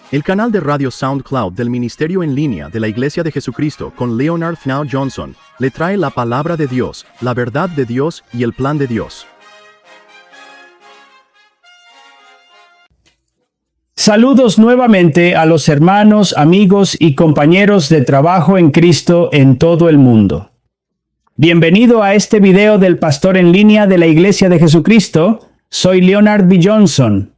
El canal de radio SoundCloud del Ministerio en Línea de la Iglesia de Jesucristo con Leonard Fnau Johnson le trae la palabra de Dios, la verdad de Dios y el plan de Dios. Saludos nuevamente a los hermanos, amigos y compañeros de trabajo en Cristo en todo el mundo. Bienvenido a este video del pastor en línea de la Iglesia de Jesucristo. Soy Leonard B. Johnson.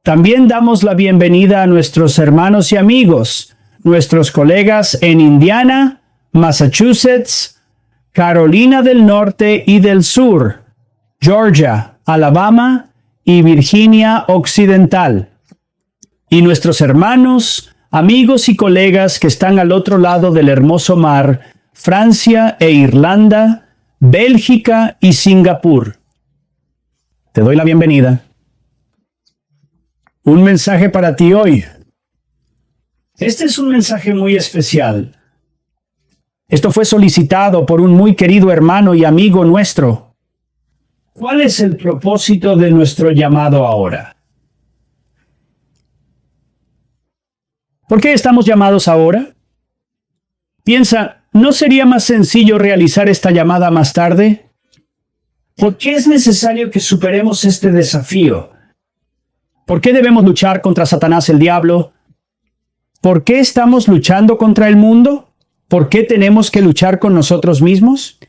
También damos la bienvenida a nuestros hermanos y amigos, nuestros colegas en Indiana, Massachusetts, Carolina del Norte y del Sur, Georgia, Alabama y Virginia Occidental. Y nuestros hermanos, amigos y colegas que están al otro lado del hermoso mar, Francia e Irlanda, Bélgica y Singapur. Te doy la bienvenida. Un mensaje para ti hoy. Este es un mensaje muy especial. Esto fue solicitado por un muy querido hermano y amigo nuestro. ¿Cuál es el propósito de nuestro llamado ahora? ¿Por qué estamos llamados ahora? Piensa, ¿no sería más sencillo realizar esta llamada más tarde? ¿Por qué es necesario que superemos este desafío? ¿Por qué debemos luchar contra Satanás el diablo? ¿Por qué estamos luchando contra el mundo? ¿Por qué tenemos que luchar con nosotros mismos?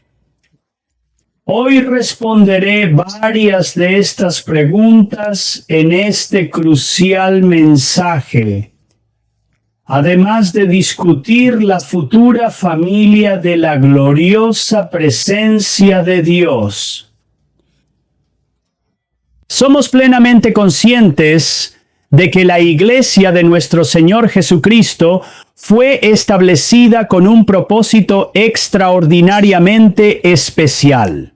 Hoy responderé varias de estas preguntas en este crucial mensaje, además de discutir la futura familia de la gloriosa presencia de Dios. Somos plenamente conscientes de que la Iglesia de nuestro Señor Jesucristo fue establecida con un propósito extraordinariamente especial.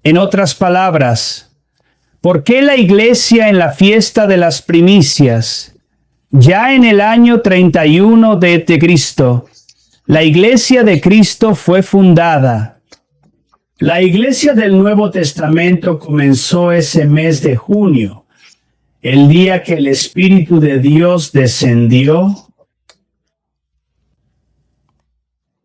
En otras palabras, ¿por qué la Iglesia en la fiesta de las primicias, ya en el año 31 de Cristo, la Iglesia de Cristo fue fundada? La Iglesia del Nuevo Testamento comenzó ese mes de junio, el día que el Espíritu de Dios descendió.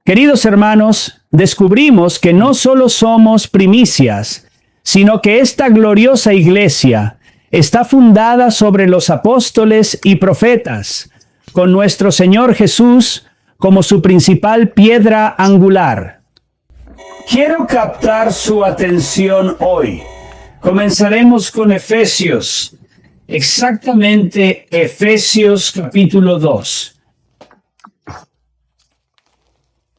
Queridos hermanos, descubrimos que no solo somos primicias, sino que esta gloriosa Iglesia está fundada sobre los apóstoles y profetas, con nuestro Señor Jesús como su principal piedra angular. Quiero captar su atención hoy. Comenzaremos con Efesios, exactamente Efesios capítulo 2.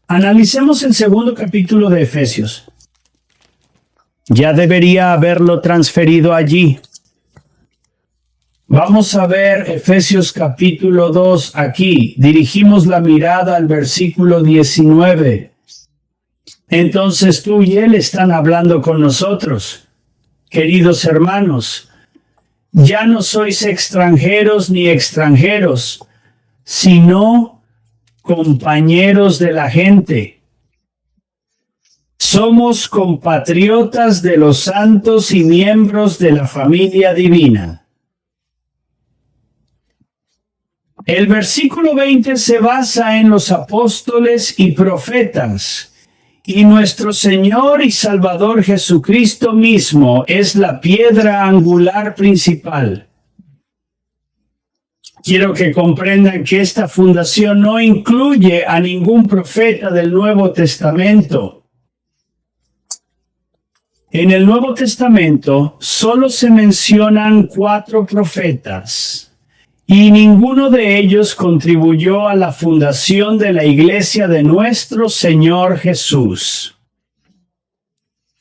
Analicemos el segundo capítulo de Efesios. Ya debería haberlo transferido allí. Vamos a ver Efesios capítulo 2 aquí. Dirigimos la mirada al versículo 19. Entonces tú y él están hablando con nosotros. Queridos hermanos, ya no sois extranjeros ni extranjeros, sino compañeros de la gente. Somos compatriotas de los santos y miembros de la familia divina. El versículo 20 se basa en los apóstoles y profetas, y nuestro Señor y Salvador Jesucristo mismo es la piedra angular principal. Quiero que comprendan que esta fundación no incluye a ningún profeta del Nuevo Testamento. En el Nuevo Testamento solo se mencionan 4 profetas. Y ninguno de ellos contribuyó a la fundación de la Iglesia de nuestro Señor Jesús.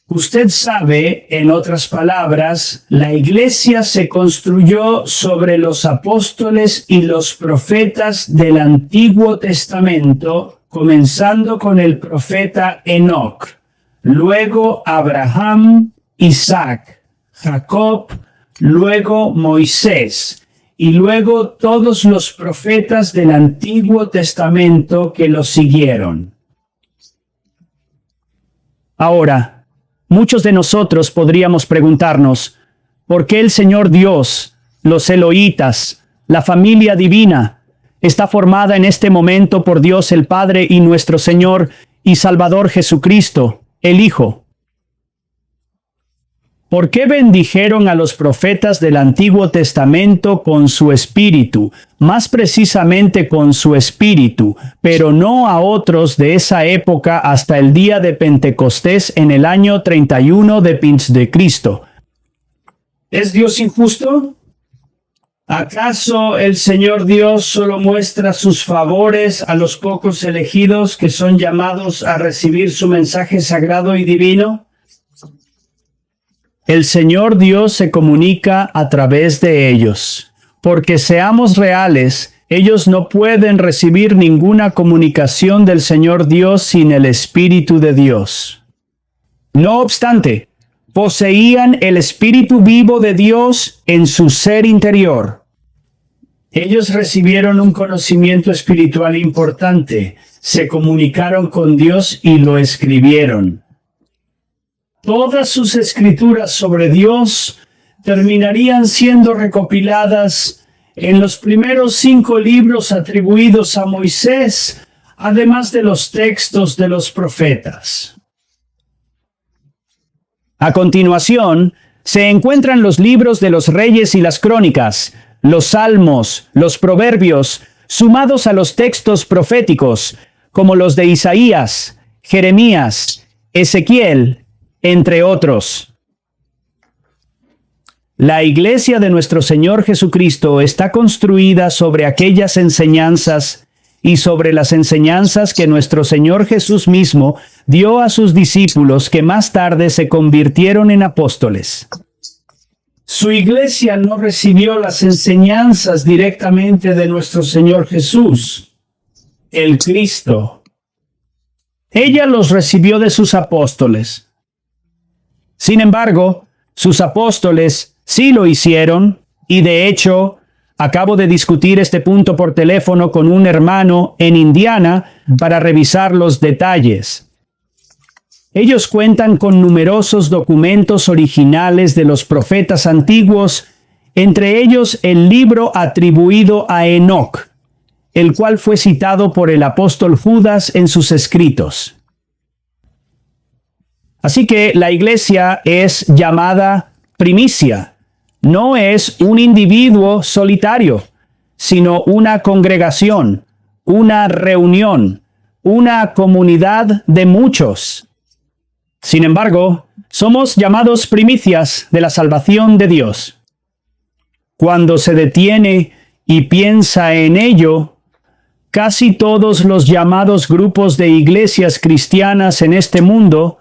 Usted sabe, en otras palabras, la Iglesia se construyó sobre los apóstoles y los profetas del Antiguo Testamento, comenzando con el profeta Enoc, luego Abraham, Isaac, Jacob, luego Moisés, y luego todos los profetas del Antiguo Testamento que los siguieron. Ahora, muchos de nosotros podríamos preguntarnos, ¿por qué el Señor Dios, los Eloítas, la familia divina, está formada en este momento por Dios el Padre y nuestro Señor y Salvador Jesucristo, el Hijo. ¿Por qué bendijeron a los profetas del Antiguo Testamento con su espíritu, más precisamente con su espíritu, pero no a otros de esa época hasta el día de Pentecostés en el año 31 de Cristo? ¿Es Dios injusto? ¿Acaso el Señor Dios solo muestra sus favores a los pocos elegidos que son llamados a recibir su mensaje sagrado y divino? El Señor Dios se comunica a través de ellos. Porque seamos reales, ellos no pueden recibir ninguna comunicación del Señor Dios sin el Espíritu de Dios. No obstante, poseían el Espíritu vivo de Dios en su ser interior. Ellos recibieron un conocimiento espiritual importante, se comunicaron con Dios y lo escribieron. Todas sus escrituras sobre Dios terminarían siendo recopiladas en los primeros 5 libros atribuidos a Moisés, además de los textos de los profetas. A continuación, se encuentran los libros de los Reyes y las Crónicas, los Salmos, los Proverbios, sumados a los textos proféticos, como los de Isaías, Jeremías, Ezequiel, entre otros. La iglesia de nuestro Señor Jesucristo está construida sobre aquellas enseñanzas y sobre las enseñanzas que nuestro Señor Jesús mismo dio a sus discípulos que más tarde se convirtieron en apóstoles. Su iglesia no recibió las enseñanzas directamente de nuestro Señor Jesús, el Cristo. Ella los recibió de sus apóstoles. Sin embargo, sus apóstoles sí lo hicieron, y de hecho, acabo de discutir este punto por teléfono con un hermano en Indiana para revisar los detalles. Ellos cuentan con numerosos documentos originales de los profetas antiguos, entre ellos el libro atribuido a Enoc, el cual fue citado por el apóstol Judas en sus escritos. Así que la iglesia es llamada primicia. No es un individuo solitario, sino una congregación, una reunión, una comunidad de muchos. Sin embargo, somos llamados primicias de la salvación de Dios. Cuando se detiene y piensa en ello, casi todos los llamados grupos de iglesias cristianas en este mundo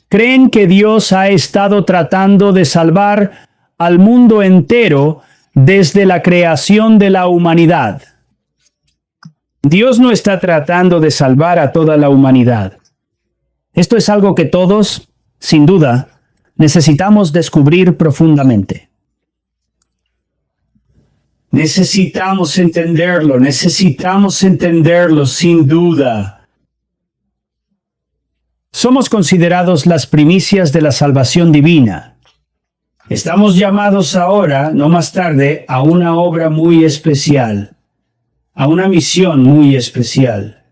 creen que Dios ha estado tratando de salvar al mundo entero desde la creación de la humanidad. Dios no está tratando de salvar a toda la humanidad. Esto es algo que todos, sin duda, necesitamos descubrir profundamente. Necesitamos entenderlo sin duda. Somos considerados las primicias de la salvación divina. Estamos llamados ahora, no más tarde, a una obra muy especial, a una misión muy especial.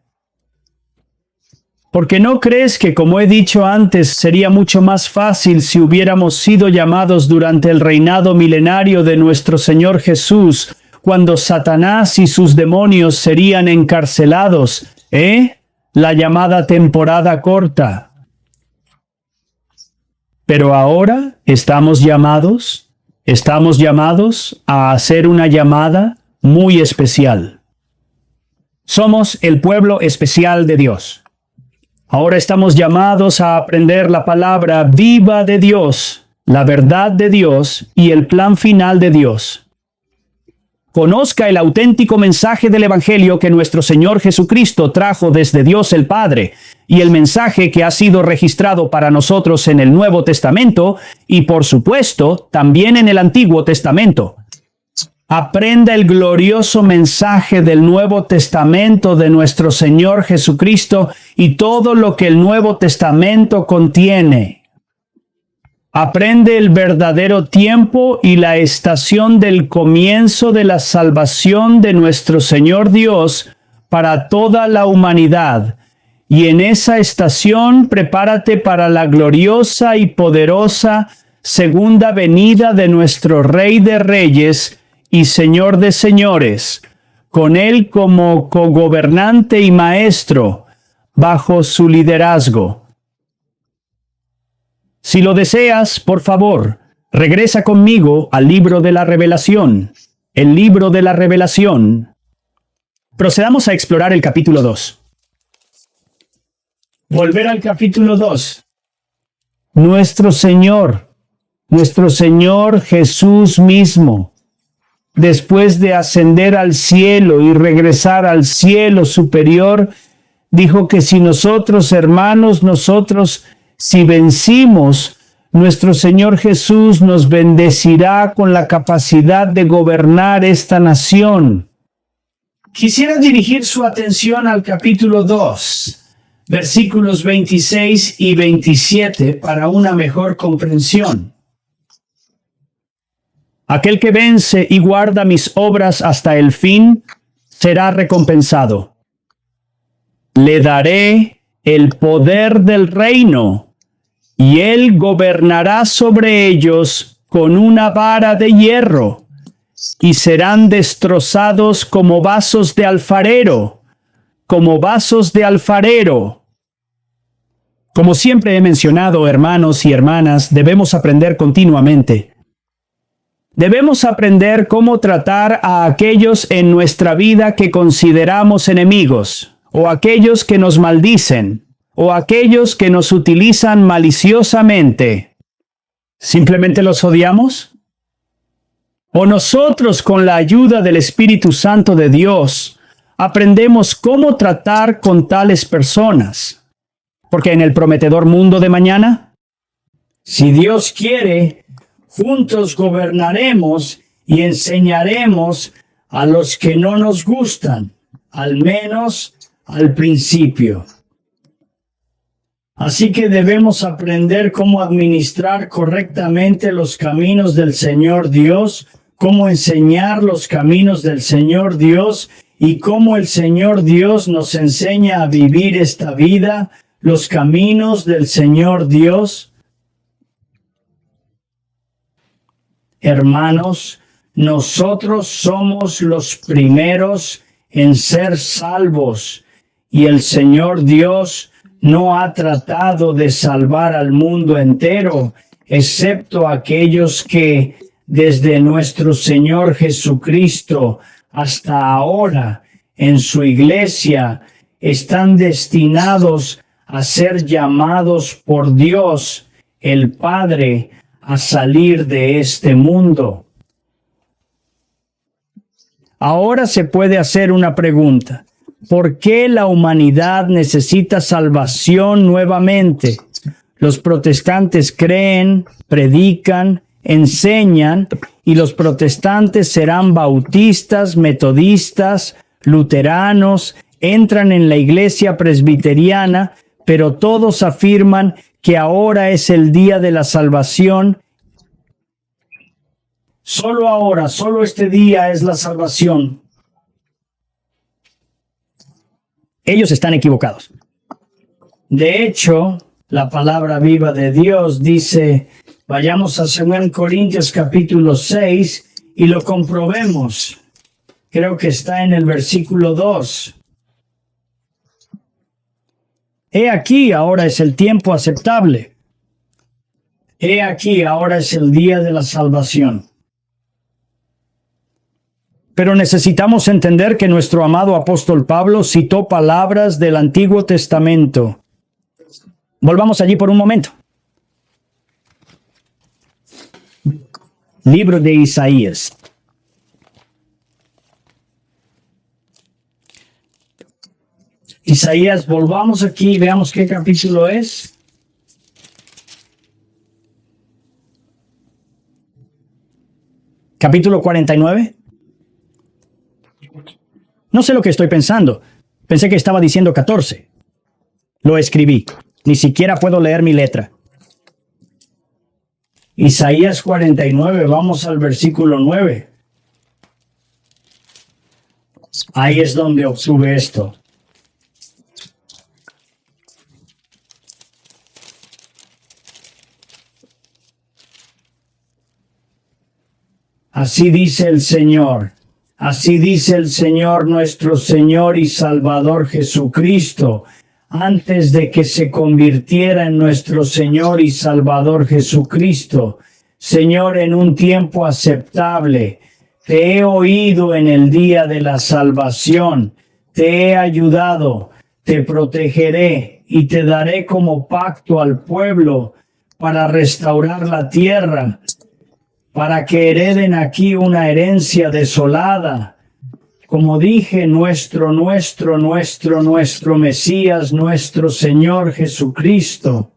Porque ¿no crees que, como he dicho antes, sería mucho más fácil si hubiéramos sido llamados durante el reinado milenario de nuestro Señor Jesús, cuando Satanás y sus demonios serían encarcelados, la llamada temporada corta? Pero ahora estamos llamados a hacer una llamada muy especial. Somos el pueblo especial de Dios. Ahora estamos llamados a aprender la palabra viva de Dios, la verdad de Dios y el plan final de Dios. Conozca el auténtico mensaje del Evangelio que nuestro Señor Jesucristo trajo desde Dios el Padre, y el mensaje que ha sido registrado para nosotros en el Nuevo Testamento y, por supuesto, también en el Antiguo Testamento. Aprenda el glorioso mensaje del Nuevo Testamento de nuestro Señor Jesucristo y todo lo que el Nuevo Testamento contiene. Aprende el verdadero tiempo y la estación del comienzo de la salvación de nuestro Señor Dios para toda la humanidad. Y en esa estación prepárate para la gloriosa y poderosa segunda venida de nuestro Rey de Reyes y Señor de Señores, con Él como cogobernante y maestro, bajo su liderazgo. Si lo deseas, por favor, regresa conmigo al libro de la Revelación. El libro de la Revelación. Procedamos a explorar el capítulo 2. Volver al capítulo 2. Nuestro Señor Jesús mismo, después de ascender al cielo y regresar al cielo superior, dijo que si nosotros, hermanos, si vencimos, nuestro Señor Jesús nos bendecirá con la capacidad de gobernar esta nación. Quisiera dirigir su atención al capítulo 2, versículos 26 y 27 para una mejor comprensión. Aquel que vence y guarda mis obras hasta el fin, será recompensado. Le daré el poder del reino, y él gobernará sobre ellos con una vara de hierro, y serán destrozados como vasos de alfarero, como vasos de alfarero. Como siempre he mencionado, hermanos y hermanas, debemos aprender continuamente. Debemos aprender cómo tratar a aquellos en nuestra vida que consideramos enemigos, o aquellos que nos maldicen, o aquellos que nos utilizan maliciosamente. ¿Simplemente los odiamos? ¿O nosotros, con la ayuda del Espíritu Santo de Dios, aprendemos cómo tratar con tales personas? Porque en el prometedor mundo de mañana, si Dios quiere, juntos gobernaremos y enseñaremos a los que no nos gustan, al menos al principio. Así que debemos aprender cómo administrar correctamente los caminos del Señor Dios, cómo enseñar los caminos del Señor Dios y cómo el Señor Dios nos enseña a vivir esta vida, los caminos del Señor Dios. Hermanos, nosotros somos los primeros en ser salvos y el Señor Dios no ha tratado de salvar al mundo entero, excepto aquellos que desde nuestro Señor Jesucristo hasta ahora en su iglesia están destinados a ser llamados por Dios, el Padre, a salir de este mundo. Ahora se puede hacer una pregunta. ¿Por qué la humanidad necesita salvación nuevamente? Los protestantes creen, predican, enseñan, y los protestantes serán bautistas, metodistas, luteranos, entran en la iglesia presbiteriana, pero todos afirman que ahora es el día de la salvación. Solo ahora, solo este día es la salvación. Ellos están equivocados. De hecho, la palabra viva de Dios dice, vayamos a 2 Corintios capítulo 6 y lo comprobemos. Creo que está en el versículo 2. He aquí, ahora es el tiempo aceptable. He aquí, ahora es el día de la salvación. Pero necesitamos entender que nuestro amado apóstol Pablo citó palabras del Antiguo Testamento. Volvamos allí por un momento. Libro de Isaías. Isaías, volvamos aquí y veamos qué capítulo es. Capítulo 49. No sé lo que estoy pensando. Pensé que estaba diciendo 14. Lo escribí. Ni siquiera puedo leer mi letra. Isaías 49, vamos al versículo 9. Ahí es donde obtuve esto. Así dice el Señor nuestro Señor y Salvador Jesucristo, antes de que se convirtiera en nuestro Señor y Salvador Jesucristo. Señor, en un tiempo aceptable, te he oído en el día de la salvación, te he ayudado, te protegeré y te daré como pacto al pueblo para restaurar la tierra, para que hereden aquí una herencia desolada. Como dije, nuestro Mesías, nuestro Señor Jesucristo.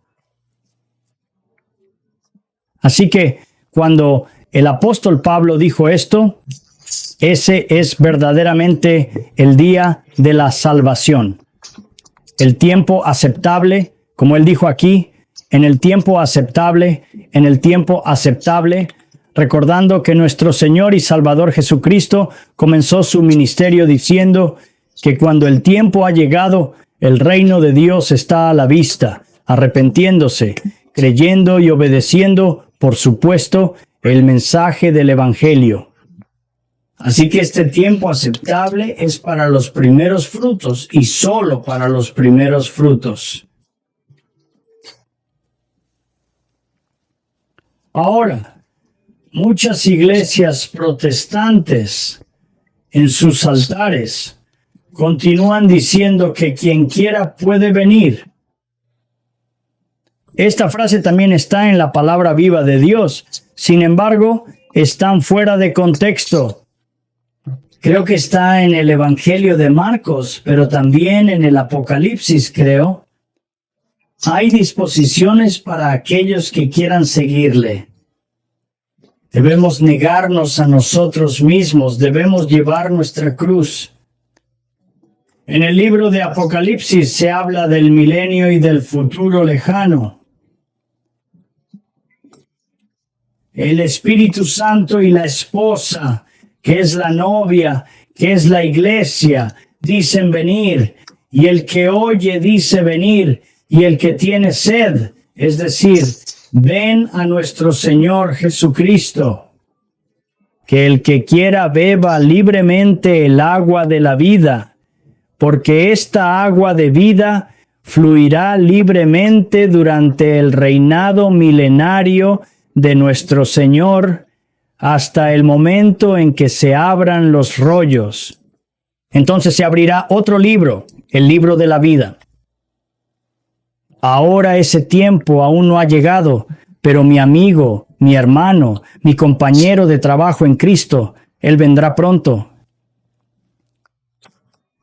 Así que cuando el apóstol Pablo dijo esto, ese es verdaderamente el día de la salvación. El tiempo aceptable, como él dijo aquí, en el tiempo aceptable, recordando que nuestro Señor y Salvador Jesucristo comenzó su ministerio diciendo que cuando el tiempo ha llegado, el reino de Dios está a la vista, arrepentiéndose, creyendo y obedeciendo, por supuesto, el mensaje del Evangelio. Así que este tiempo aceptable es para los primeros frutos y solo para los primeros frutos. Ahora, muchas iglesias protestantes en sus altares continúan diciendo que quien quiera puede venir. Esta frase también está en la palabra viva de Dios. Sin embargo, están fuera de contexto. Creo que está en el Evangelio de Marcos, pero también en el Apocalipsis, creo. Hay disposiciones para aquellos que quieran seguirle. Debemos negarnos a nosotros mismos, debemos llevar nuestra cruz. En el libro de Apocalipsis se habla del milenio y del futuro lejano. El Espíritu Santo y la esposa, que es la novia, que es la iglesia, dicen venir, y el que oye dice venir, y el que tiene sed, es decir, ven a nuestro Señor Jesucristo. Que el que quiera beba libremente el agua de la vida, porque esta agua de vida fluirá libremente durante el reinado milenario de nuestro Señor hasta el momento en que se abran los rollos. Entonces se abrirá otro libro, el libro de la vida. Ahora ese tiempo aún no ha llegado, pero mi amigo, mi hermano, mi compañero de trabajo en Cristo, Él vendrá pronto.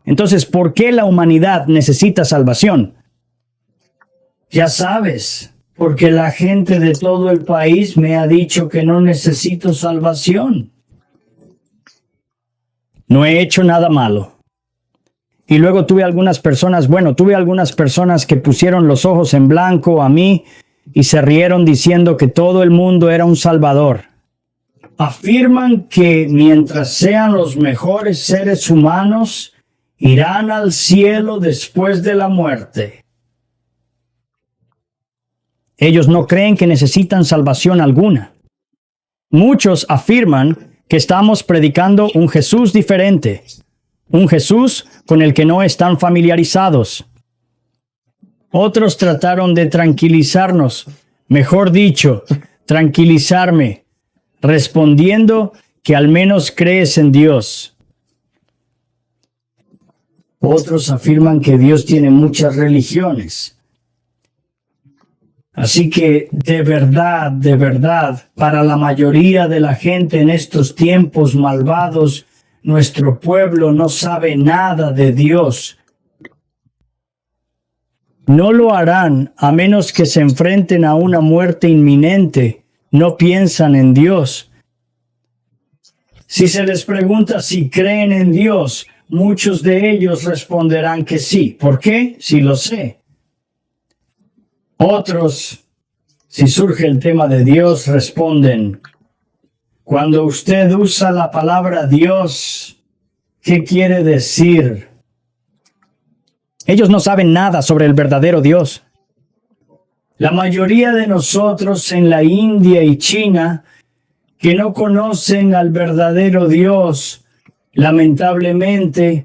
Entonces, ¿por qué la humanidad necesita salvación? Ya sabes, porque la gente de todo el país me ha dicho que no necesito salvación. No he hecho nada malo. Y luego tuve algunas personas que pusieron los ojos en blanco a mí y se rieron diciendo que todo el mundo era un salvador. Afirman que mientras sean los mejores seres humanos, irán al cielo después de la muerte. Ellos no creen que necesitan salvación alguna. Muchos afirman que estamos predicando un Jesús diferente, un Jesús con el que no están familiarizados. Otros trataron de tranquilizarnos, mejor dicho, tranquilizarme, respondiendo que al menos crees en Dios. Otros afirman que Dios tiene muchas religiones. Así que, de verdad, para la mayoría de la gente en estos tiempos malvados, nuestro pueblo no sabe nada de Dios. No lo harán a menos que se enfrenten a una muerte inminente. No piensan en Dios. Si se les pregunta si creen en Dios, muchos de ellos responderán que sí. ¿Por qué? Sí lo sé. Otros Si surge el tema de Dios, responden, cuando usted usa la palabra Dios, ¿qué quiere decir? Ellos no saben nada sobre el verdadero Dios. La mayoría de nosotros en la India y China que no conocen al verdadero Dios, lamentablemente,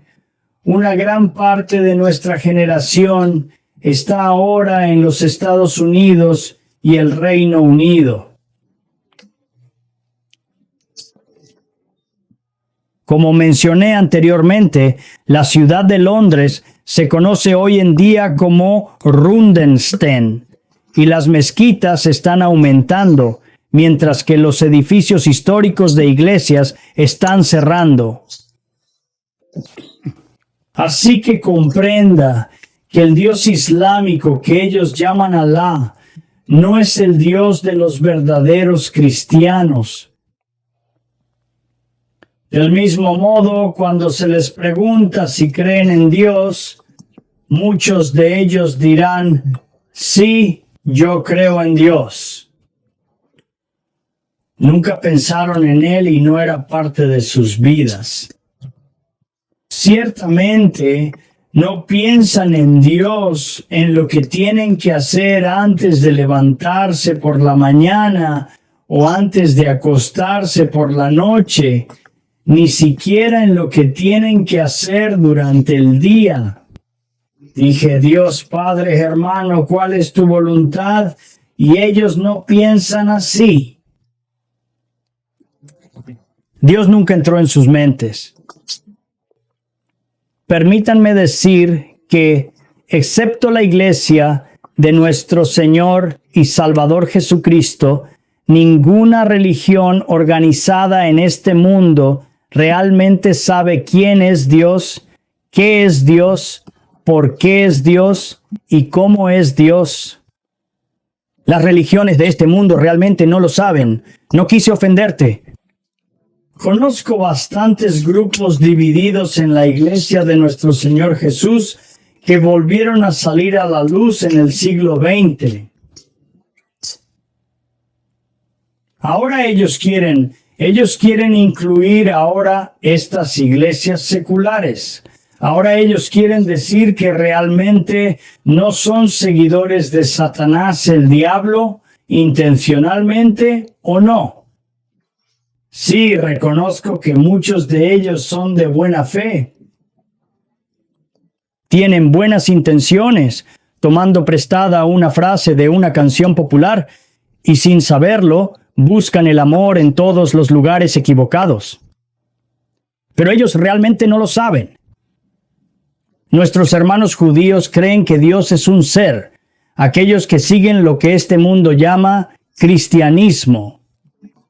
una gran parte de nuestra generación está ahora en los Estados Unidos y el Reino Unido. Como mencioné anteriormente, la ciudad de Londres se conoce hoy en día como Rundenstein y las mezquitas están aumentando, mientras que los edificios históricos de iglesias están cerrando. Así que comprenda que el Dios islámico que ellos llaman Alá no es el Dios de los verdaderos cristianos. Del mismo modo, cuando se les pregunta si creen en Dios, muchos de ellos dirán, sí, yo creo en Dios. Nunca pensaron en Él y no era parte de sus vidas. Ciertamente, no piensan en Dios, en lo que tienen que hacer antes de levantarse por la mañana o antes de acostarse por la noche, ni siquiera en lo que tienen que hacer durante el día. Dije, Dios Padre hermano, ¿cuál es tu voluntad? Y ellos no piensan así. Dios nunca entró en sus mentes. Permítanme decir que, excepto la iglesia de nuestro Señor y Salvador Jesucristo, ninguna religión organizada en este mundo realmente sabe quién es Dios, qué es Dios, por qué es Dios y cómo es Dios. Las religiones de este mundo realmente no lo saben. No quise ofenderte. Conozco bastantes grupos divididos en la iglesia de nuestro Señor Jesús que volvieron a salir a la luz en el siglo XX. Ahora ellos quieren incluir ahora estas iglesias seculares. Ahora ellos quieren decir que realmente no son seguidores de Satanás, el diablo, intencionalmente o no. Sí, reconozco que muchos de ellos son de buena fe. Tienen buenas intenciones, tomando prestada una frase de una canción popular, y sin saberlo, buscan el amor en todos los lugares equivocados. Pero ellos realmente no lo saben. Nuestros hermanos judíos creen que Dios es un ser, aquellos que siguen lo que este mundo llama cristianismo.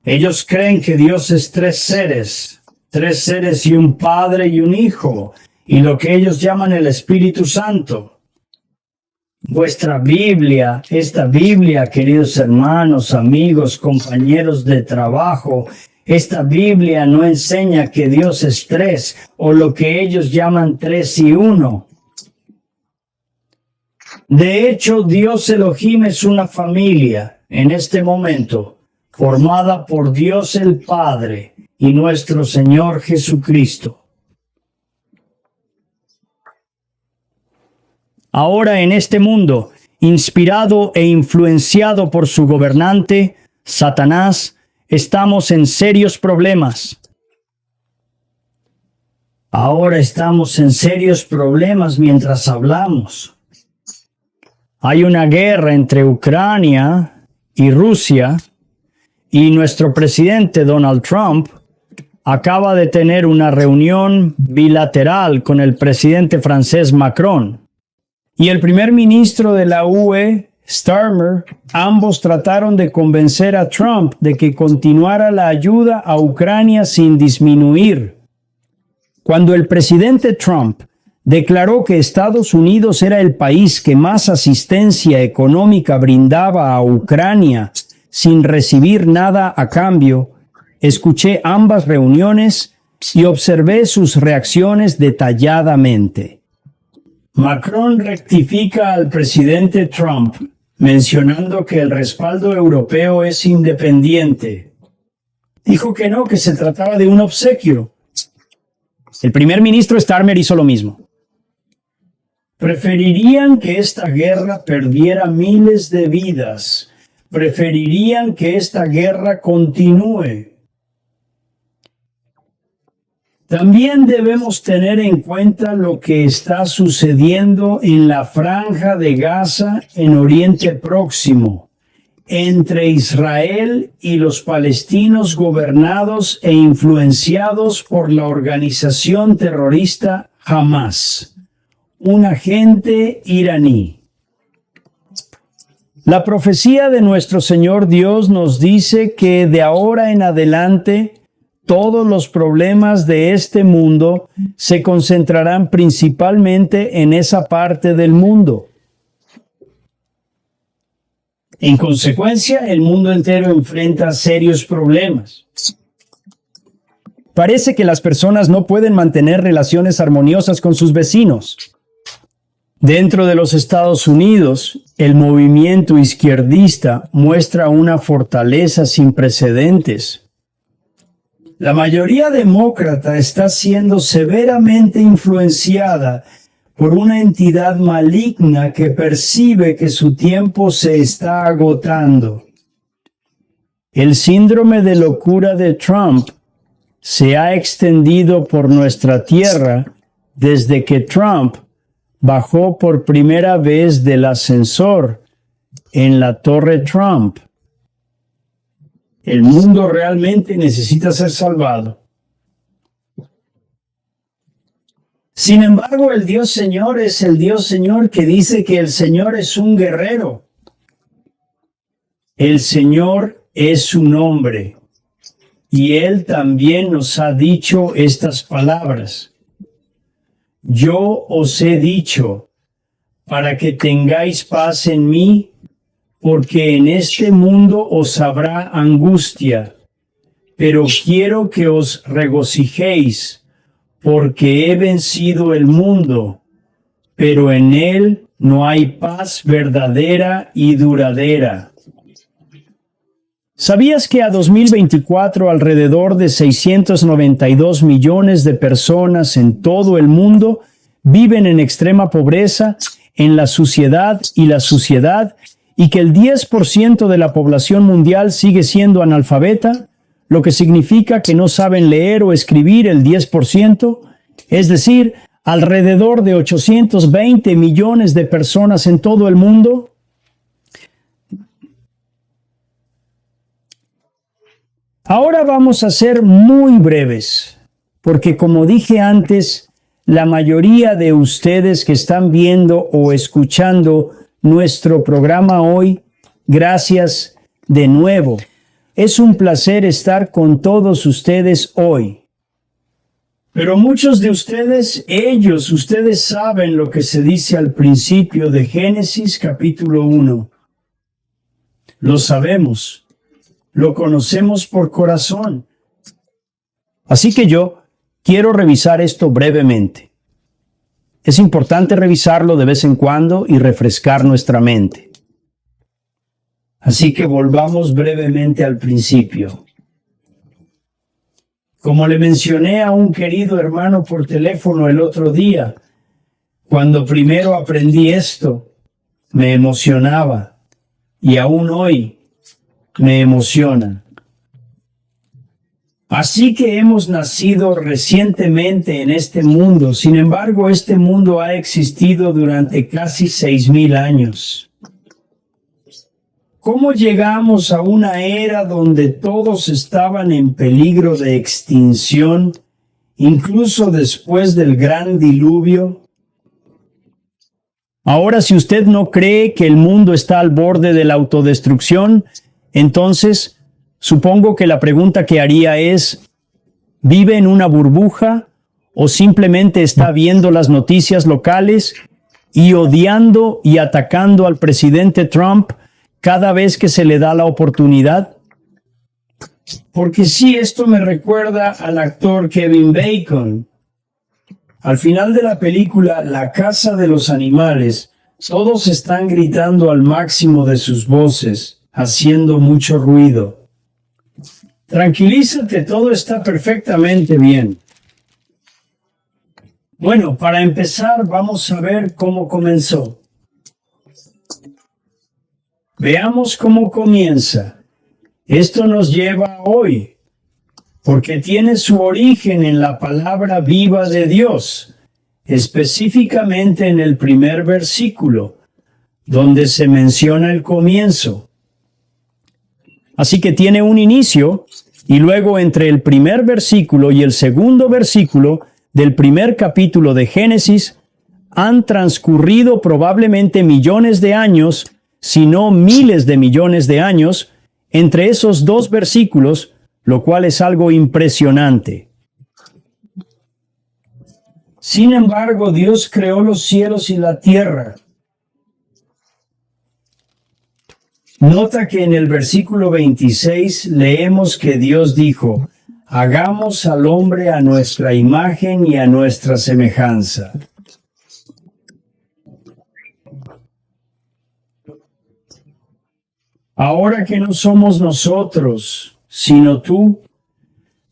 Ellos creen que Dios es tres seres y un Padre y un Hijo, y lo que ellos llaman el Espíritu Santo. Vuestra Biblia, esta Biblia, queridos hermanos, amigos, compañeros de trabajo, esta Biblia no enseña que Dios es tres, o lo que ellos llaman tres y uno. De hecho, Dios Elohim es una familia, en este momento, formada por Dios el Padre y nuestro Señor Jesucristo. Ahora en este mundo, inspirado e influenciado por su gobernante, Satanás, estamos en serios problemas. Ahora estamos en serios problemas mientras hablamos. Hay una guerra entre Ucrania y Rusia, y nuestro presidente Donald Trump acaba de tener una reunión bilateral con el presidente francés Macron. Y el primer ministro de la UE, Starmer, ambos trataron de convencer a Trump de que continuara la ayuda a Ucrania sin disminuir. Cuando el presidente Trump declaró que Estados Unidos era el país que más asistencia económica brindaba a Ucrania sin recibir nada a cambio, escuché ambas reuniones y observé sus reacciones detalladamente. Macron rectifica al presidente Trump, mencionando que el respaldo europeo es independiente. Dijo que no, que se trataba de un obsequio. El primer ministro Starmer hizo lo mismo. Preferirían que esta guerra perdiera miles de vidas. Preferirían que esta guerra continúe. También debemos tener en cuenta lo que está sucediendo en la Franja de Gaza en Oriente Próximo, entre Israel y los palestinos gobernados e influenciados por la organización terrorista Hamas, un agente iraní. La profecía de nuestro Señor Dios nos dice que de ahora en adelante todos los problemas de este mundo se concentrarán principalmente en esa parte del mundo. En consecuencia, el mundo entero enfrenta serios problemas. Parece que las personas no pueden mantener relaciones armoniosas con sus vecinos. Dentro de los Estados Unidos, el movimiento izquierdista muestra una fortaleza sin precedentes. La mayoría demócrata está siendo severamente influenciada por una entidad maligna que percibe que su tiempo se está agotando. El síndrome de locura de Trump se ha extendido por nuestra tierra desde que Trump bajó por primera vez del ascensor en la Torre Trump. El mundo realmente necesita ser salvado. Sin embargo, el Dios Señor es el Dios Señor que dice que el Señor es un guerrero. El Señor es su nombre. Y Él también nos ha dicho estas palabras. Yo os he dicho, para que tengáis paz en mí, porque en este mundo os habrá angustia, pero quiero que os regocijéis, porque he vencido el mundo, pero en él no hay paz verdadera y duradera. ¿Sabías que a 2024 alrededor de 692 millones de personas en todo el mundo viven en extrema pobreza, en la suciedad y que el 10% de la población mundial sigue siendo analfabeta, lo que significa que no saben leer o escribir el 10%, es decir, alrededor de 820 millones de personas en todo el mundo? Ahora vamos a ser muy breves, porque como dije antes, la mayoría de ustedes que están viendo o escuchando nuestro programa hoy, gracias de nuevo. Es un placer estar con todos ustedes hoy. Pero muchos de ustedes, ustedes saben lo que se dice al principio de Génesis capítulo 1. Lo sabemos, lo conocemos por corazón. Así que yo quiero revisar esto brevemente. Es importante revisarlo de vez en cuando y refrescar nuestra mente. Así que volvamos brevemente al principio. Como le mencioné a un querido hermano por teléfono el otro día, cuando primero aprendí esto, me emocionaba y aún hoy me emociona. Así que hemos nacido recientemente en este mundo. Sin embargo, este mundo ha existido durante casi 6,000 años. ¿Cómo llegamos a una era donde todos estaban en peligro de extinción, incluso después del gran diluvio? Ahora, si usted no cree que el mundo está al borde de la autodestrucción, entonces supongo que la pregunta que haría es, ¿vive en una burbuja o simplemente está viendo las noticias locales y odiando y atacando al presidente Trump cada vez que se le da la oportunidad? Porque sí, esto me recuerda al actor Kevin Bacon. Al final de la película La Casa de los Animales, Todos están gritando al máximo de sus voces, haciendo mucho ruido. Tranquilízate, todo está perfectamente bien. Bueno, para empezar, vamos a ver cómo comenzó. Veamos cómo comienza. Esto nos lleva a hoy, porque tiene su origen en la palabra viva de Dios, específicamente en el primer versículo, donde se menciona el comienzo. Así que tiene un inicio, y luego entre el primer versículo y el segundo versículo del primer capítulo de Génesis, han transcurrido probablemente millones de años, si no miles de millones de años, entre esos dos versículos, lo cual es algo impresionante. Sin embargo, Dios creó los cielos y la tierra. Nota que en el versículo 26 leemos que Dios dijo, hagamos al hombre a nuestra imagen y a nuestra semejanza. Ahora que no somos nosotros, sino tú,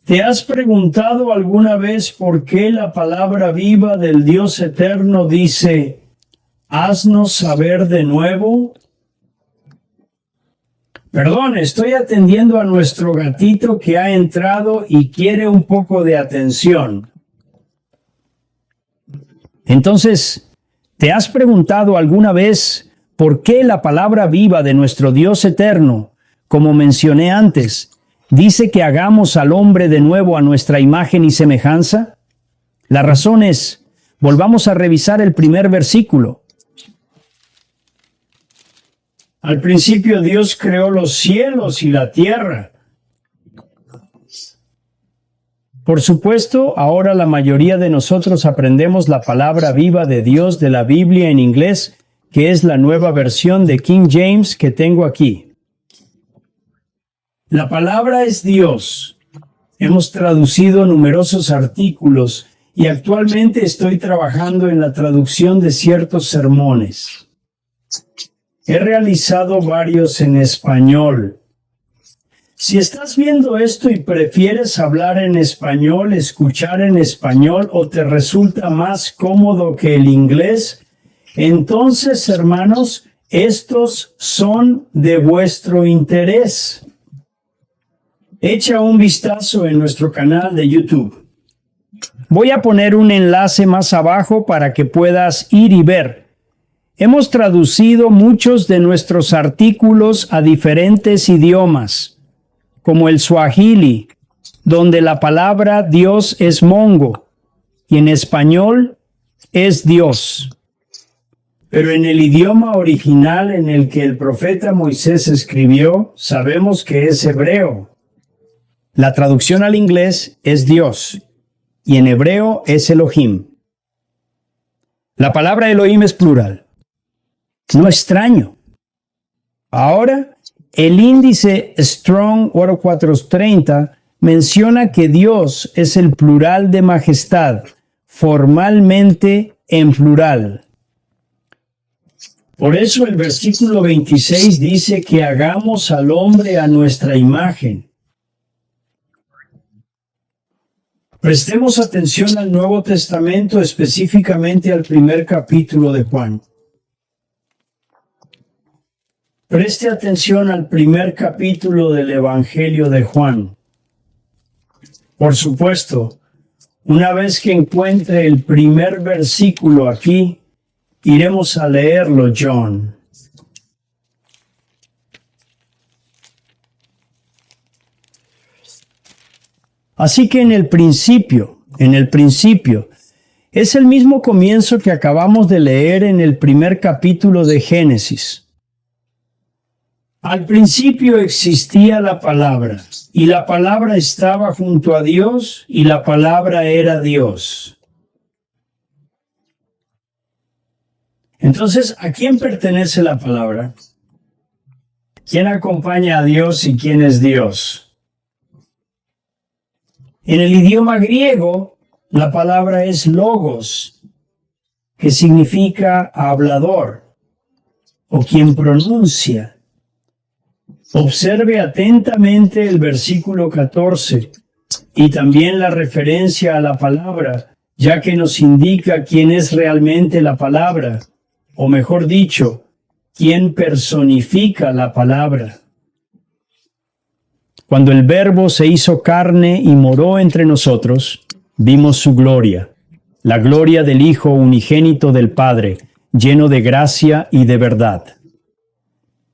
¿te has preguntado alguna vez por qué la palabra viva del Dios eterno dice, haznos saber de nuevo? Perdón, estoy atendiendo a nuestro gatito que ha entrado y quiere un poco de atención. Entonces, ¿te has preguntado alguna vez por qué la palabra viva de nuestro Dios eterno, como mencioné antes, dice que hagamos al hombre de nuevo a nuestra imagen y semejanza? La razón es, volvamos a revisar el primer versículo. Al principio Dios creó los cielos y la tierra. Por supuesto, ahora la mayoría de nosotros aprendemos la palabra viva de Dios de la Biblia en inglés, que es la nueva versión de King James que tengo aquí. La palabra es Dios. Hemos traducido numerosos artículos y actualmente estoy trabajando en la traducción de ciertos sermones. He realizado varios en español. Si estás viendo esto y prefieres hablar en español, escuchar en español o te resulta más cómodo que el inglés, entonces, hermanos, estos son de vuestro interés. Echa un vistazo en nuestro canal de YouTube. Voy a poner un enlace más abajo para que puedas ir y ver. Hemos traducido muchos de nuestros artículos a diferentes idiomas, como el Swahili, donde la palabra Dios es mongo, y en español es Dios. Pero en el idioma original en el que el profeta Moisés escribió, sabemos que es hebreo. La traducción al inglés es Dios, y en hebreo es Elohim. La palabra Elohim es plural. No extraño. Ahora, el índice Strong 430 menciona que Dios es el plural de majestad, formalmente en plural. Por eso el versículo 26 dice que hagamos al hombre a nuestra imagen. Prestemos atención al Nuevo Testamento, específicamente al primer capítulo de Juan. Preste atención al primer capítulo del Evangelio de Juan. Por supuesto, una vez que encuentre el primer versículo aquí, iremos a leerlo, John. Así que en el principio, es el mismo comienzo que acabamos de leer en el primer capítulo de Génesis. Al principio existía la palabra, y la palabra estaba junto a Dios, y la palabra era Dios. Entonces, ¿a quién pertenece la palabra? ¿Quién acompaña a Dios y quién es Dios? En el idioma griego, la palabra es logos, que significa hablador. o quien pronuncia. Observe atentamente el versículo 14 y también la referencia a la palabra, ya que nos indica quién es realmente la palabra, o mejor dicho, quién personifica la palabra. Cuando el Verbo se hizo carne y moró entre nosotros, vimos su gloria, la gloria del Hijo unigénito del Padre, lleno de gracia y de verdad.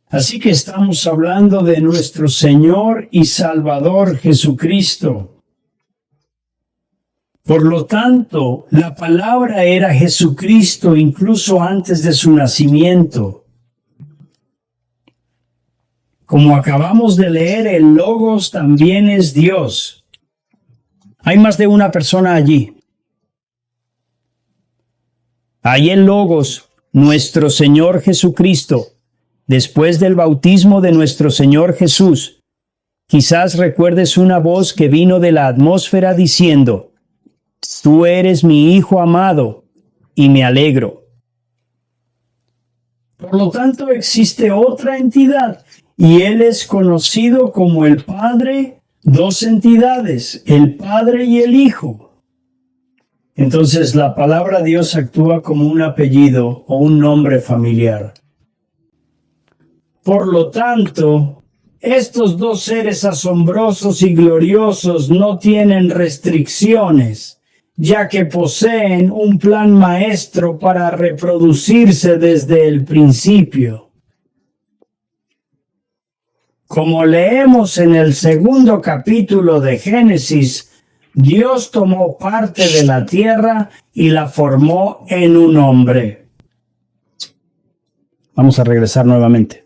Así que estamos hablando de nuestro Señor y Salvador Jesucristo. Por lo tanto, la palabra era Jesucristo incluso antes de su nacimiento. Como acabamos de leer, el Logos también es Dios. Hay más de una persona allí. Hay el Logos, nuestro Señor Jesucristo. Después del bautismo de nuestro Señor Jesús, quizás recuerdes una voz que vino de la atmósfera diciendo: «Tú eres mi Hijo amado, y me alegro». Por lo tanto, existe otra entidad, y Él es conocido como el Padre, dos entidades, el Padre y el Hijo. Entonces, la palabra Dios actúa como un apellido o un nombre familiar. Por lo tanto, estos dos seres asombrosos y gloriosos no tienen restricciones, ya que poseen un plan maestro para reproducirse desde el principio. Como leemos en el 2º capítulo de Génesis, Dios tomó parte de la tierra y la formó en un hombre. Vamos a regresar nuevamente.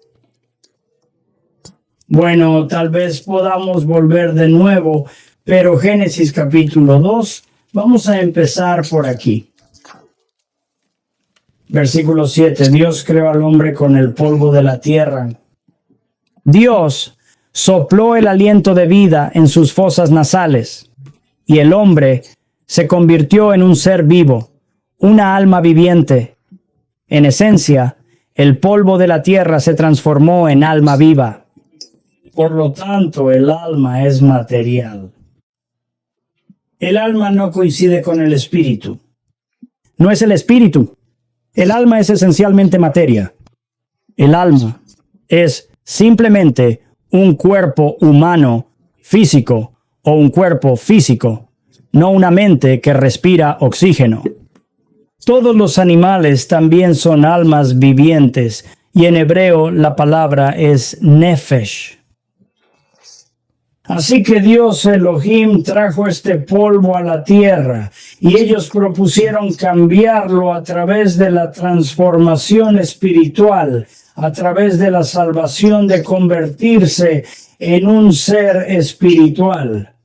Bueno, tal vez podamos volver de nuevo, pero Génesis capítulo 2, vamos a empezar por aquí. Versículo 7, Dios creó al hombre con el polvo de la tierra. Dios sopló el aliento de vida en sus fosas nasales, y el hombre se convirtió en un ser vivo, una alma viviente. En esencia, el polvo de la tierra se transformó en alma viva. Por lo tanto, el alma es material. El alma no coincide con el espíritu. No es el espíritu. El alma es esencialmente materia. El alma es simplemente un cuerpo humano físico o un cuerpo físico, no una mente que respira oxígeno. Todos los animales también son almas vivientes, y en hebreo la palabra es nefesh. Así que Dios Elohim trajo este polvo a la tierra, y ellos propusieron cambiarlo a través de la transformación espiritual, a través de la salvación de convertirse en un ser espiritual.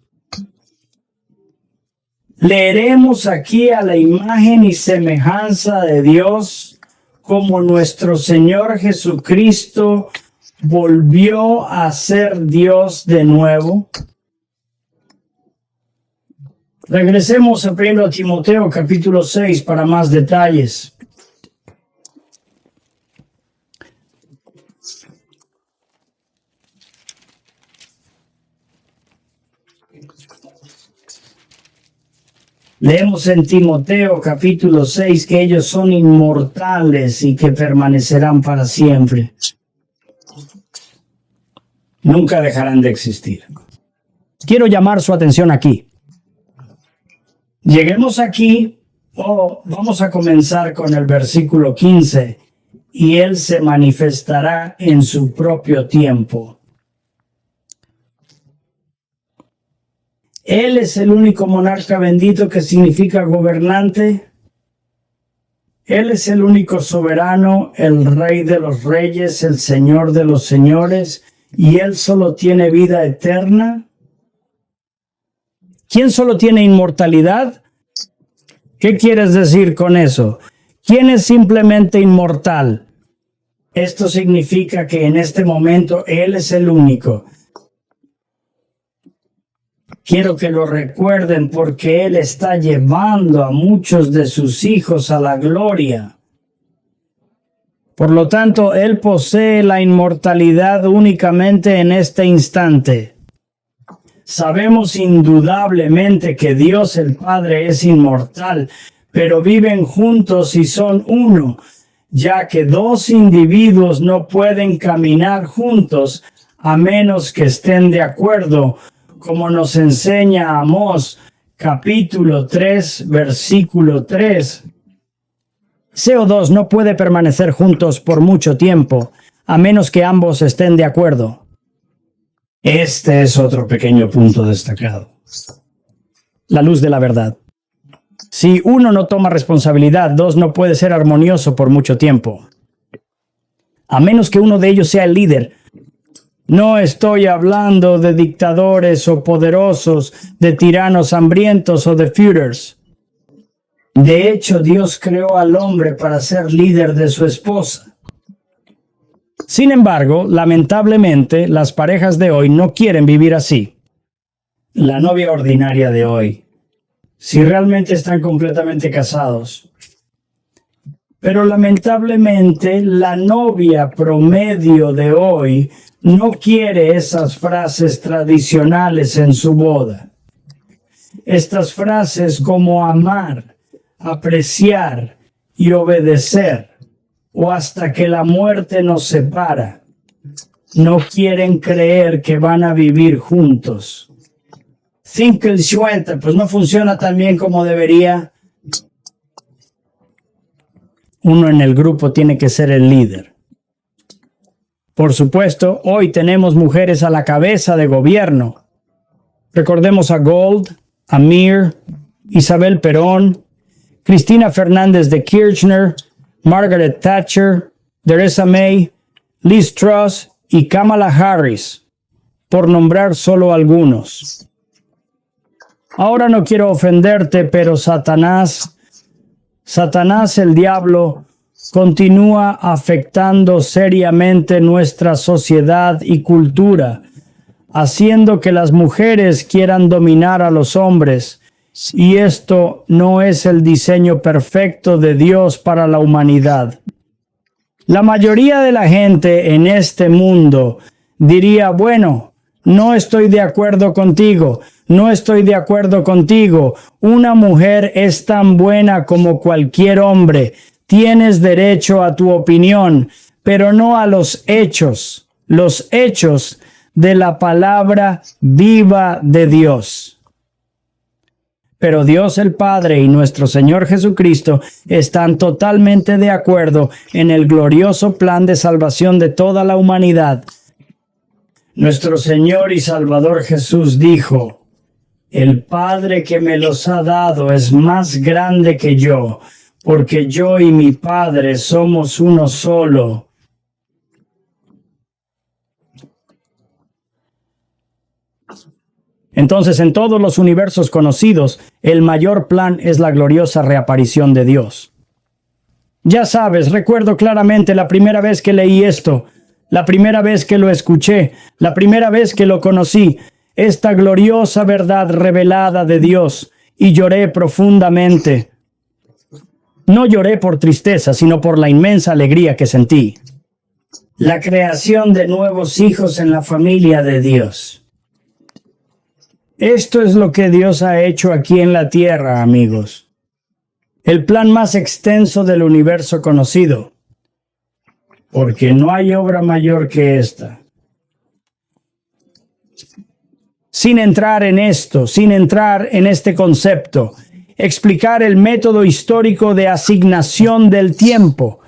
Leeremos aquí a la imagen y semejanza de Dios, como nuestro Señor Jesucristo volvió a ser Dios de nuevo. Regresemos a 1 Timoteo capítulo 6 para más detalles. Leemos en Timoteo capítulo 6 que ellos son inmortales y que permanecerán para siempre. Nunca dejarán de existir. Quiero llamar su atención aquí. Lleguemos aquí, vamos a comenzar con el versículo 15. Y Él se manifestará en su propio tiempo. Él es el único monarca bendito, que significa gobernante. Él es el único soberano, el Rey de los reyes, el Señor de los señores, y Él solo tiene vida eterna. ¿Quién solo tiene inmortalidad? ¿Qué quieres decir con eso? ¿Quién es simplemente inmortal? Esto significa que en este momento Él es el único. Quiero que lo recuerden, porque Él está llevando a muchos de sus hijos a la gloria. Por lo tanto, Él posee la inmortalidad únicamente en este instante. Sabemos indudablemente que Dios el Padre es inmortal, pero viven juntos y son uno, ya que dos individuos no pueden caminar juntos a menos que estén de acuerdo, como nos enseña Amós, capítulo 3, versículo 3. CO2 no puede permanecer juntos por mucho tiempo, a menos que ambos estén de acuerdo. Este es otro pequeño punto destacado. La luz de la verdad. Si uno no toma responsabilidad, dos no puede ser armonioso por mucho tiempo. A menos que uno de ellos sea el líder. No estoy hablando de dictadores o poderosos, de tiranos hambrientos o de Führers. De hecho, Dios creó al hombre para ser líder de su esposa. Sin embargo, lamentablemente, las parejas de hoy no quieren vivir así. La novia ordinaria de hoy, si realmente están completamente casados. Pero lamentablemente, la novia promedio de hoy no quiere esas frases tradicionales en su boda. Estas frases como amar, apreciar y obedecer, o hasta que la muerte nos separa. No quieren creer que van a vivir juntos. 50, pues no funciona tan bien como debería. Uno en el grupo tiene que ser el líder. Por supuesto, hoy tenemos mujeres a la cabeza de gobierno. Recordemos a Gold, a Mir, Isabel Perón, Cristina Fernández de Kirchner, Margaret Thatcher, Theresa May, Liz Truss y Kamala Harris, por nombrar solo algunos. Ahora no quiero ofenderte, pero Satanás el diablo, continúa afectando seriamente nuestra sociedad y cultura, haciendo que las mujeres quieran dominar a los hombres. Y esto no es el diseño perfecto de Dios para la humanidad. La mayoría de la gente en este mundo diría, bueno, no estoy de acuerdo contigo, no estoy de acuerdo contigo. Una mujer es tan buena como cualquier hombre. Tienes derecho a tu opinión, pero no a los hechos de la palabra viva de Dios. Pero Dios el Padre y nuestro Señor Jesucristo están totalmente de acuerdo en el glorioso plan de salvación de toda la humanidad. Nuestro Señor y Salvador Jesús dijo, el Padre que me los ha dado es más grande que yo, porque yo y mi Padre somos uno solo. Entonces, en todos los universos conocidos, el mayor plan es la gloriosa reaparición de Dios. Ya sabes, recuerdo claramente la primera vez que leí esto, la primera vez que lo escuché, la primera vez que lo conocí, esta gloriosa verdad revelada de Dios, y lloré profundamente. No lloré por tristeza, sino por la inmensa alegría que sentí. La creación de nuevos hijos en la familia de Dios. Esto es lo que Dios ha hecho aquí en la tierra, amigos. El plan más extenso del universo conocido. Porque no hay obra mayor que esta. Sin entrar en esto, sin entrar en este concepto, explicar el método histórico de asignación del tiempo,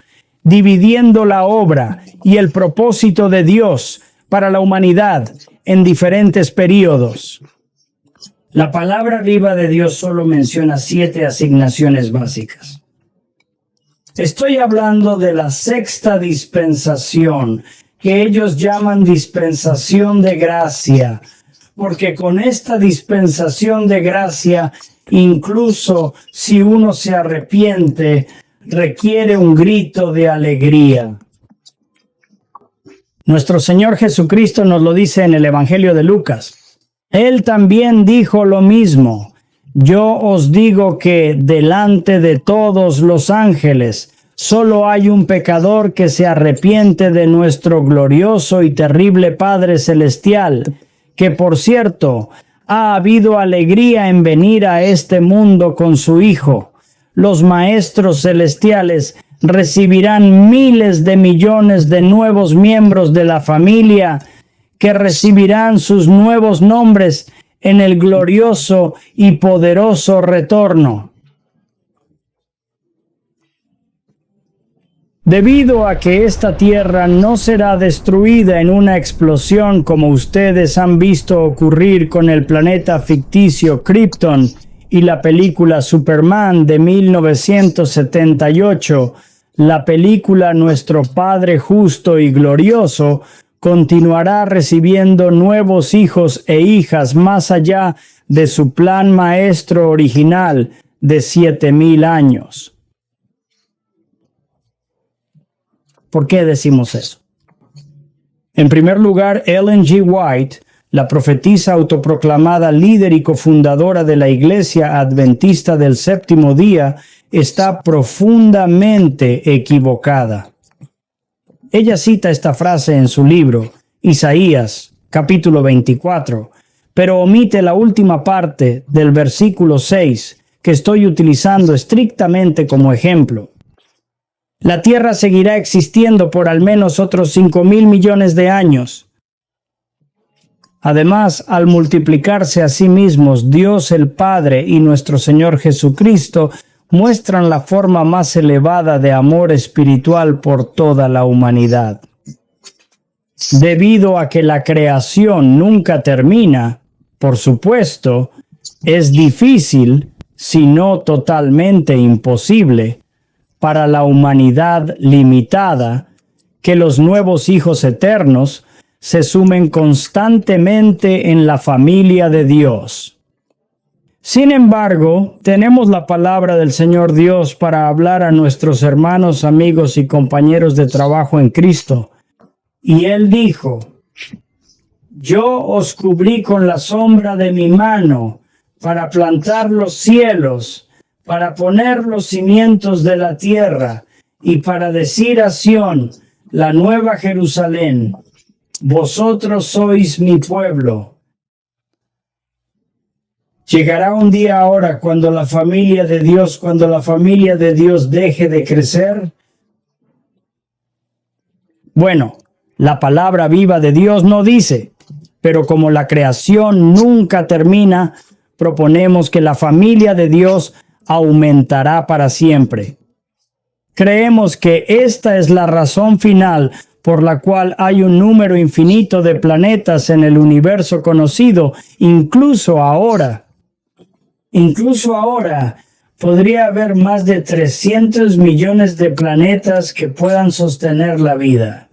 dividiendo la obra y el propósito de Dios para la humanidad en diferentes períodos. La palabra viva de Dios solo menciona 7 asignaciones básicas. Estoy hablando de la sexta dispensación, que ellos llaman dispensación de gracia, porque con esta dispensación de gracia, incluso si uno se arrepiente, requiere un grito de alegría. Nuestro Señor Jesucristo nos lo dice en el Evangelio de Lucas. Él también dijo lo mismo. Yo os digo que delante de todos los ángeles, Solo hay un pecador que se arrepiente de nuestro glorioso y terrible Padre Celestial, que por cierto, ha habido alegría en venir a este mundo con su Hijo. Los maestros celestiales recibirán miles de millones de nuevos miembros de la familia que recibirán sus nuevos nombres en el glorioso y poderoso retorno. Debido a que esta tierra no será destruida en una explosión como ustedes han visto ocurrir con el planeta ficticio Krypton y la película Superman de 1978, la película Nuestro Padre Justo y Glorioso continuará recibiendo nuevos hijos e hijas más allá de su plan maestro original de 7,000 años. ¿Por qué decimos eso? En primer lugar, Ellen G. White, la profetisa autoproclamada líder y cofundadora de la Iglesia Adventista del Séptimo Día, está profundamente equivocada. Ella cita esta frase en su libro, Isaías, capítulo 24, pero omite la última parte del versículo 6, que estoy utilizando estrictamente como ejemplo. La Tierra seguirá existiendo por al menos otros 5,000 millones de años. Además, al multiplicarse a sí mismos, Dios el Padre y nuestro Señor Jesucristo muestran la forma más elevada de amor espiritual por toda la humanidad. Debido a que la creación nunca termina, por supuesto, es difícil, si no totalmente imposible, para la humanidad limitada, que los nuevos hijos eternos se sumen constantemente en la familia de Dios. Sin embargo, tenemos la palabra del Señor Dios para hablar a nuestros hermanos, amigos y compañeros de trabajo en Cristo. Y Él dijo: Yo os cubrí con la sombra de mi mano para plantar los cielos, para poner los cimientos de la tierra y para decir a Sión, la nueva Jerusalén: vosotros sois mi pueblo. Llegará un día ahora cuando la familia de Dios deje de crecer. Bueno, la palabra viva de Dios no dice, pero como la creación nunca termina, proponemos que la familia de Dios aumentará para siempre. Creemos que esta es la razón final por la cual hay un número infinito de planetas en el universo conocido, incluso ahora. Podría haber más de 300 millones de planetas que puedan sostener la vida.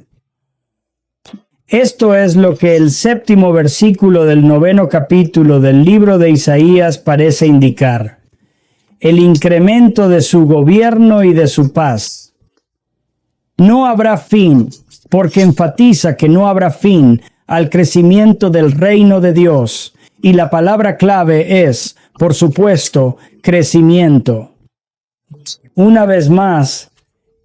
Esto es lo que el 7º versículo del 9º capítulo del libro de Isaías parece indicar: el incremento de su gobierno y de su paz. No habrá fin, porque enfatiza que no habrá fin al crecimiento del reino de Dios, y la palabra clave es, por supuesto, crecimiento. Una vez más,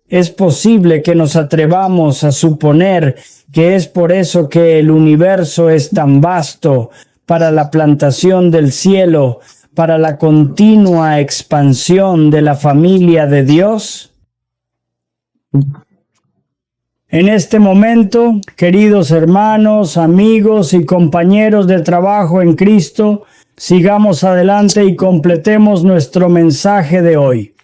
es posible que nos atrevamos a suponer que es por eso que el universo es tan vasto, para la plantación del cielo, para la continua expansión de la familia de Dios. En este momento, queridos hermanos, amigos y compañeros de trabajo en Cristo, sigamos adelante y completemos nuestro mensaje de hoy.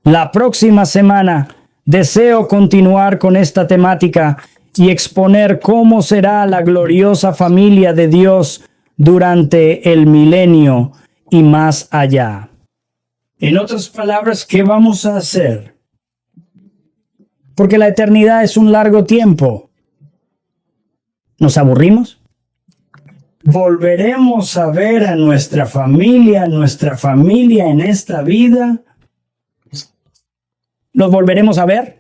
La próxima semana deseo continuar con esta temática y exponer cómo será la gloriosa familia de Dios durante el milenio y más allá. En otras palabras, ¿qué vamos a hacer? Porque la eternidad es un largo tiempo. ¿Nos aburrimos? ¿Volveremos a ver a nuestra familia en esta vida? ¿Los volveremos a ver?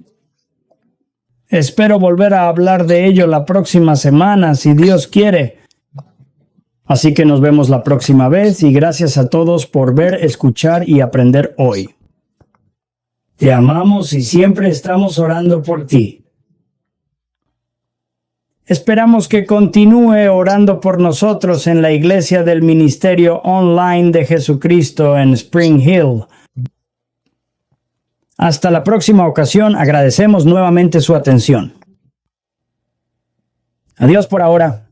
Espero volver a hablar de ello la próxima semana, si Dios quiere. Así que nos vemos la próxima vez y gracias a todos por ver, escuchar y aprender hoy. Te amamos y siempre estamos orando por ti. Esperamos que continúe orando por nosotros en la iglesia del Ministerio Online de Jesucristo en Spring Hill. Hasta la próxima ocasión, agradecemos nuevamente su atención. Adiós por ahora.